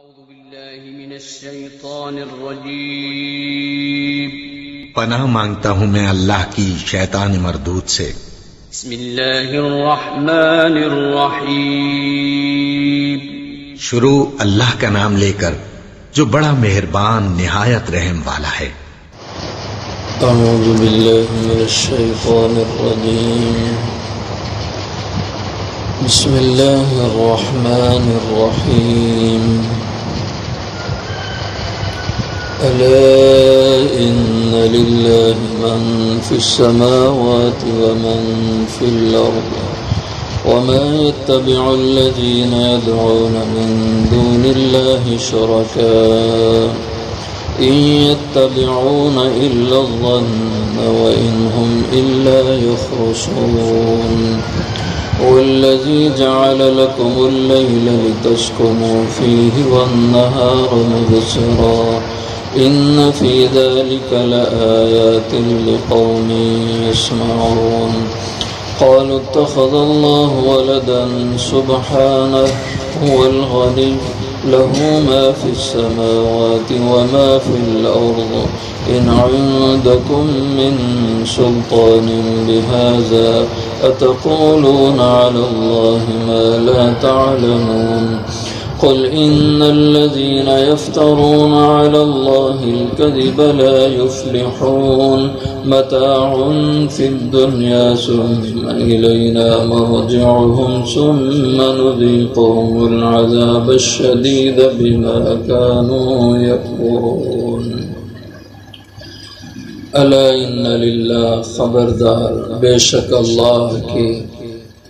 أعوذ بالله من الشيطان الرجيم پناہ مانگتا ہوں میں اللہ کی شیطان مردود سے۔ بسم الله الرحمن الرحيم شروع اللہ کا نام لے کر جو بڑا مہربان نہایت رحم والا ہے۔ اعوذ باللہ من الشیطان الرجیم بسم اللہ الرحمن الرحیم ألا إن لله من في السماوات ومن في الأرض وما يتبع الذين يدعون من دون الله شركاء إن يتبعون إلا الظن وإن هم إلا يخرصون والذي جعل لكم الليل لتسكنوا فيه والنهار مبصرا إن في ذلك لآيات لقوم يسمعون قالوا اتخذ الله ولدا سبحانه هو الغني له ما في السماوات وما في الأرض إن عندكم من سلطان بهذا أتقولون على الله ما لا تعلمون قل إن الذين يفترون على الله الكذب لا يفلحون متاع في الدنيا ثم إلينا مرجعهم ثم نذيقهم العذاب الشديد بما كانوا يكفرون ألا إن لله خبردار بے شک اللہ کی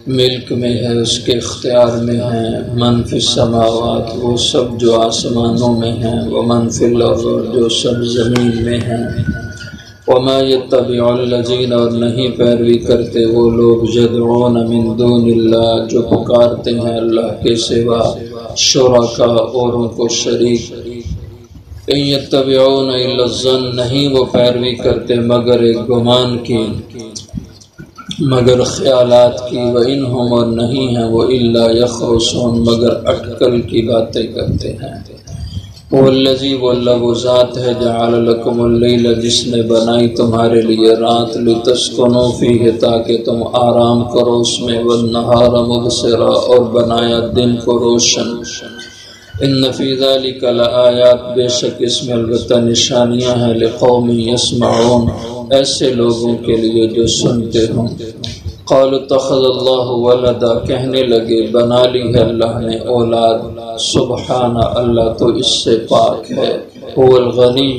ملک میں ہے، اس کے اختیار میں ہے، من فی السماوات وہ سب جو آسمانوں میں ہیں، ومن فی الارض جو سب زمین میں ہیں، وما یتبع الذین اور نہیں پیروی کرتے وہ لوگ یدعون من دون اللہ جو پکارتے ہیں اللہ کے سوا شرکا اوروں کو شریک، ان یتبعون الا الظن نہیں وہ پیروی کرتے مگر ایک گمان کی، مگر خیالات کی، وَإِنْهُمْ اور نہیں ہیں وہ إِلَّا يَخْرُصُونَ مگر اٹکل کی باتیں کرتے ہیں۔ وَالَّذِي وَاللَّهُ وہ ذات ہے جَعَلَ لَكُمُ اللَّيْلَ جس نے بنائی تمہارے لیے رات لِتَسْكُنُوا فِيهِ تاکہ تم آرام کرو اس میں، وَالنَّهَارَ مُبْصِرًا اور بنایا دن کو روشن۔ ان فی ذلک لآیات بے شک اس میں البتہ نشانیاں ہیں لقوم یسمعون ایسے لوگوں کے لیے جو سنتے ہوں۔ قالوا اتخذ اللہ ولدا کہنے لگے بنا لی ہے اللہ نے اولاد، سبحانہ اللہ تو اس سے پاک ہے، هو الغنی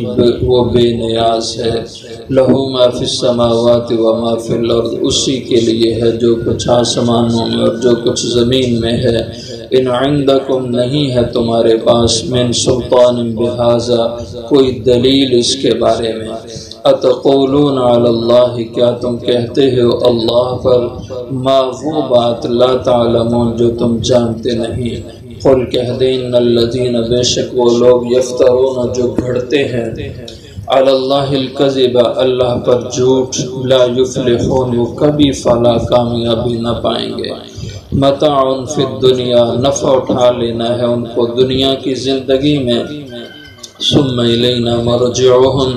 وہ بے نیاز ہے، لہو ما فی السماوات وما فی الارض اسی کے لیے ہے جو کچھ آسمانوں میں اور جو کچھ زمین میں ہے، ان عندکم نہیں ہے تمہارے پاس من سلطان بہذا کوئی دلیل اس کے بارے میں، اتقولون علی اللہ کیا تم کہتے ہو اللہ پر ما وہ بات لا تعلمون جو تم جانتے نہیں، قل کہہ دے ان الذین بے شک وہ لوگ یفترون جو گھڑتے ہیں علی اللہ الکذب اللہ پر جھوٹ، لا یفلحون وہ کبھی فلاح کامیابی نہ پائیں گے، متاع فی الدنیا نفع اٹھا لینا ہے ان کو دنیا کی زندگی میں، ثم الینا مرجعهم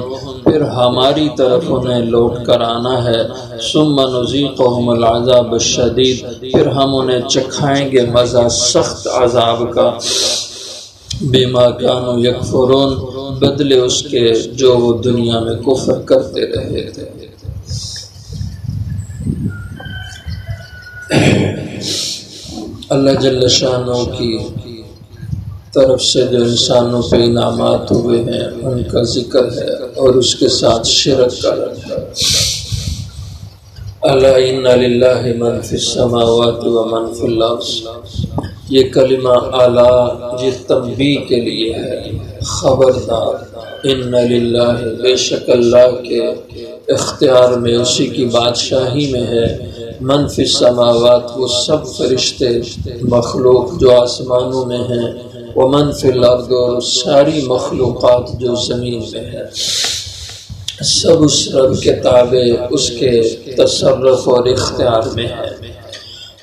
پھر ہماری طرف انہیں لوٹ کر آنا ہے، ثم نذیقهم العذاب الشدید پھر ہم انہیں چکھائیں گے مزہ سخت عذاب کا، بما كانوا یکفرون بدلے اس کے جو وہ دنیا میں کفر کرتے رہے تھے۔ اللہ جل شانہ کی طرف سے جو انسانوں پہ انعامات ہوئے ہیں ان کا ذکر ہے اور اس کے ساتھ شرک کا رد ہے۔ الا ان للہ من فی السماوات ومن فی الارض یہ کلمہ اعلیٰ یہ تنبیہ کے لیے ہے، خبردار، ان للہ بے شک اللہ کے اختیار میں اسی کی بادشاہی میں ہے، من فی السماوات وہ سب فرشتے مخلوق جو آسمانوں میں ہیں، ومن فی الارض اور ساری مخلوقات جو زمین میں ہے، سب اس رب کے تابع اس کے تصرف اور اختیار میں ہے۔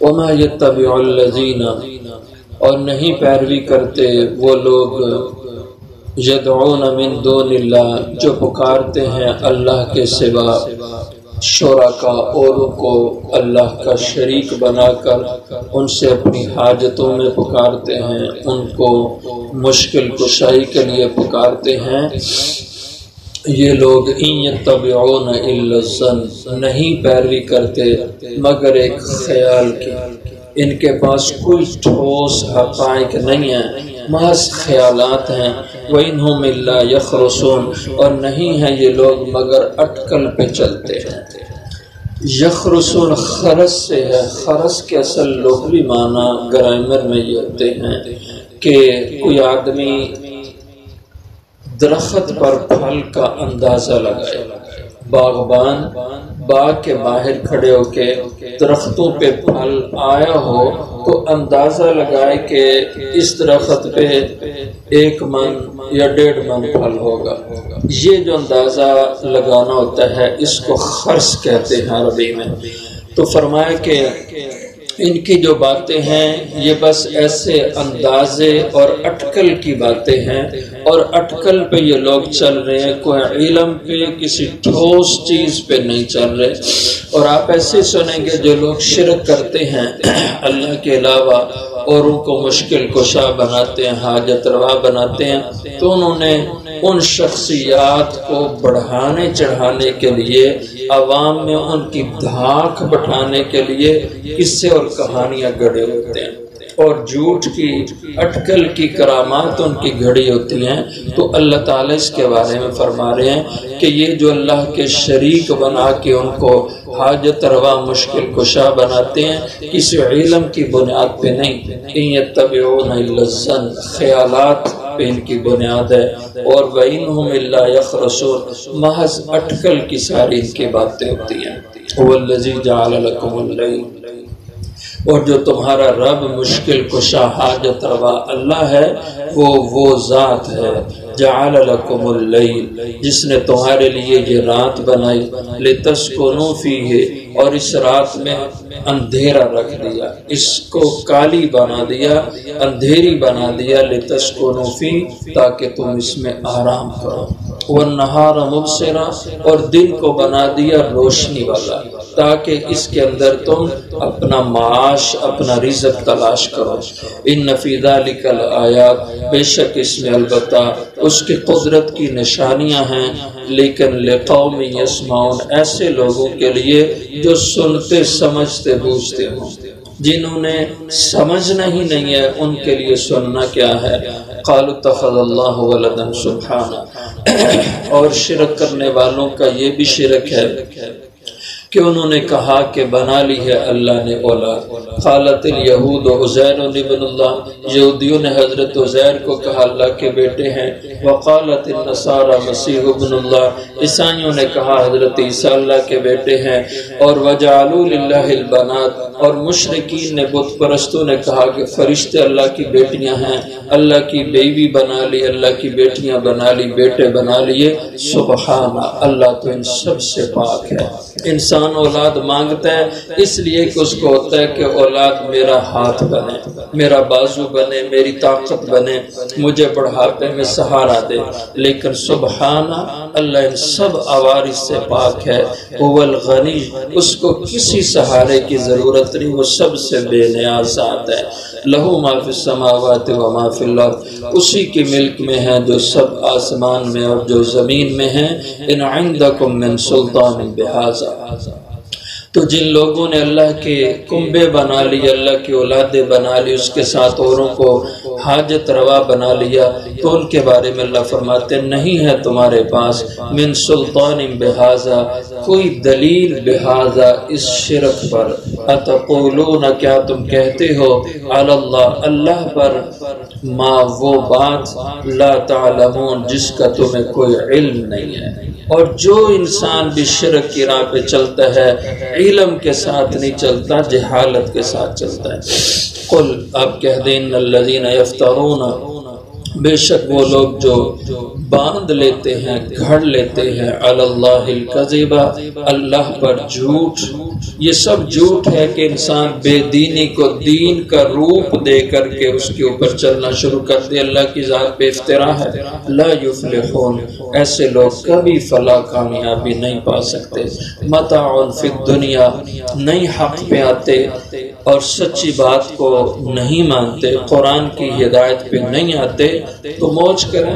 وما یتبع الذین اور نہیں پیروی کرتے وہ لوگ یدعون من دون اللہ جو پکارتے ہیں اللہ کے سوا شرکا اوروں کو اللہ کا شریک بنا کر ان سے اپنی حاجتوں میں پکارتے ہیں، ان کو مشکل کشائی کے لیے پکارتے ہیں۔ یہ لوگ ان یتبعون الا الظن نہیں پیروی کرتے مگر ایک خیال کی، ان کے پاس کوئی ٹھوس حقائق نہیں ہیں، محض خیالات ہیں۔ وَإِنْهُمْ إِلَّا يَخْرُصُونَ اور نہیں ہیں یہ لوگ مگر اٹکل پہ چلتے ہیں۔ یخرسون خرس سے ہے، خرس کے اصل لغوی معنی گرامر میں یہ ہوتے ہیں کہ کوئی آدمی درخت پر پھل کا اندازہ لگائے، باغبان باغ کے باہر کھڑے ہو کے درختوں پہ پھل آیا ہو تو اندازہ لگائے کہ اس درخت پہ 1 من یا 1.5 من پھل ہوگا۔ یہ جو اندازہ لگانا ہوتا ہے اس کو خرس کہتے ہیں عربی میں۔ تو فرمایا کہ ان کی جو باتیں ہیں یہ بس ایسے اندازے اور اٹکل کی باتیں ہیں، اور اٹکل پہ یہ لوگ چل رہے ہیں، کوئی علم پہ کسی ٹھوس چیز پہ نہیں چل رہے۔ اور آپ ایسے سنیں گے جو لوگ شرک کرتے ہیں اللہ کے علاوہ، اوروں کو مشکل کشا بناتے ہیں، حاجت روا بناتے ہیں، تو انہوں نے ان شخصیات کو بڑھانے چڑھانے کے لیے، عوام میں ان کی دھاک بٹھانے کے لیے قصے اور کہانیاں گڑھے ہوتے ہیں، اور جھوٹ کی اٹکل کی کرامات ان کی گھڑی ہوتی ہیں۔ تو اللہ تعالیٰ اس کے بارے میں فرما رہے ہیں کہ یہ جو اللہ کے شریک بنا کے ان کو حاجت روا مشکل کشا بناتے ہیں، کسی علم کی بنیاد پہ نہیں، ان یتبعون الا الظن خیالات پہ ان کی بنیاد ہے، اور وَإِنْهُمْ إِلَّا يَخْرُصُونَ محض اٹکل کی ساری ان کی باتیں ہوتی ہیں۔ هُوَ الَّذِي جَعَلَ لَكُمُ اللَّيْلَ اور جو تمہارا رب مشکل کشا حاجت روا اللہ ہے، وہ ذات ہے جعل لکم اللیل جس نے تمہارے لیے یہ رات بنائی، لتسکنوا فیہ اور اس رات میں اندھیرا رکھ دیا، اس کو کالی بنا دیا، اندھیری بنا دیا، لتسکنوا فیہ تاکہ تم اس میں آرام کرو، والنہار مبصرا اور دن کو بنا دیا روشنی والا تاکہ اس کے اندر تم اپنا معاش اپنا رزق تلاش کرو۔ ان فی ذلک الآیات بے شک اس میں البتہ اس کی قدرت کی نشانیاں ہیں، لیکن لقوم یسمعون ایسے لوگوں کے لیے جو سنتے سمجھتے بوجھتے ہوں، جنہوں نے سمجھنا ہی نہیں ہے ان کے لیے سننا کیا ہے۔ قالوا اتخذ اللہ ولدا سبحانہ اور شرک کرنے والوں کا یہ بھی شرک ہے کہ انہوں نے کہا کہ بنا لی ہے اللہ نے اولاد۔ قالت الیہود عزیر ابن اللہ یہودیوں نے حضرت عزیر کو کہا اللہ کے بیٹے ہیں، وقالت النصارى مسیح ابن اللہ عیسائیوں نے کہا حضرت عیسیٰ اللہ کے بیٹے ہیں، اور وجعلوا للہ البنات اور مشرکین نے بت پرستوں نے کہا کہ فرشتے اللہ کی بیٹیاں ہیں، اللہ کی بیوی بنا لی، اللہ کی بیٹیاں بنا لی، بیٹے بنا لیے۔ سبحان اللہ تو ان سب سے پاک ہے۔ انسان اولاد مانگتا ہے اس لیے کہ اس کو ہوتا ہے کہ اولاد میرا ہاتھ بنے، میرا بازو بنے، میری طاقت بنے، مجھے بڑھاپے میں سہارا دے، لیکن سبحان اللہ ان سب عوارض سے پاک ہے۔ هو الغنی اس کو کسی سہارے کی ضرورت نہیں، وہ سب سے بے نیاز ذات ہے۔ لہو ما فی السماوات و ما فی الارض اسی کی ملک میں ہے جو سب آسمان میں اور جو زمین میں ہے۔ ان عندکم من سلطان بہذا تو جن لوگوں نے اللہ کے کنبے بنا لی، اللہ کی اولادیں بنا لی، اس کے ساتھ اوروں کو حاجت روا بنا لیا، تو ان کے بارے میں اللہ فرماتے نہیں ہے تمہارے پاس من سلطان بہذا کوئی دلیل بہذا اس شرک پر۔ اتقولون کیا تم کہتے ہو علی اللہ اللہ پر ما وہ بات لا تعلمون جس کا تمہیں کوئی علم نہیں ہے۔ اور جو انسان بھی شرک کی راہ پہ چلتا ہے علم کے ساتھ نہیں چلتا، جہالت کے ساتھ چلتا ہے۔ قل آپ کہہ دیں ان الذین یفترون بے شک وہ لوگ جو باندھ لیتے ہیں گھڑ لیتے ہیں علی اللہ الکذب اللہ پر جھوٹ، یہ سب جھوٹ ہے کہ انسان بے دینی کو دین کا روپ دے کر کے اس کے اوپر چلنا شروع کر دے۔ اللہ کی ذات پہ افترا ہے۔ لا یفلحون، ایسے لوگ کبھی فلاح کامیابی نہیں پا سکتے۔ متاع فی الدنیا، نہیں حق پہ آتے اور سچی بات کو نہیں مانتے، قرآن کی ہدایت پہ نہیں آتے تو موج کریں،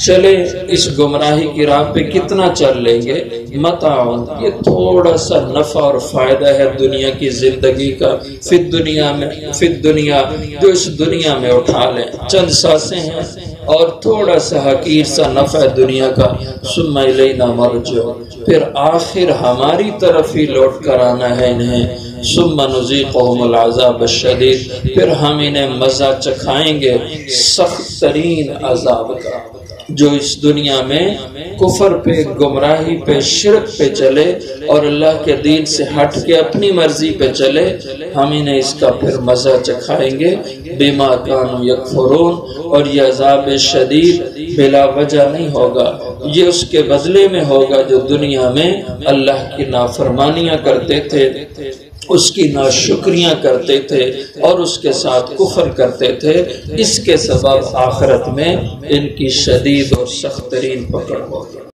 چلے اس گمراہی کی راہ پہ کتنا چل لیں گے۔ متاع، یہ تھوڑا سا نفع اور فائدہ ہے دنیا کی زندگی کا، فی الدنیا میں، فی الدنیا، جو اس دنیا میں اٹھا لیں، چند سانسیں ہیں اور تھوڑا سا حقیر سا نفع دنیا کا۔ ثم الینا مرجعہم، پھر آخر ہماری طرف ہی لوٹ کر آنا ہے انہیں۔ ثم نذیقہم العذاب الشدید، پھر ہم انہیں مزہ چکھائیں گے سخت ترین عذاب کا۔ جو اس دنیا میں کفر پہ، گمراہی پہ، شرک پہ چلے اور اللہ کے دین سے ہٹ کے اپنی مرضی پہ چلے، ہم انہیں اس کا پھر مزہ چکھائیں گے۔ بما کانوا یکفرون، اور یہ عذاب شدید بلا وجہ نہیں ہوگا، یہ اس کے بدلے میں ہوگا جو دنیا میں اللہ کی نافرمانیاں کرتے تھے، اس کی ناشکریاں کرتے تھے اور اس کے ساتھ کفر کرتے تھے، اس کے سبب آخرت میں ان کی شدید اور سخت ترین پکڑ ہوگی۔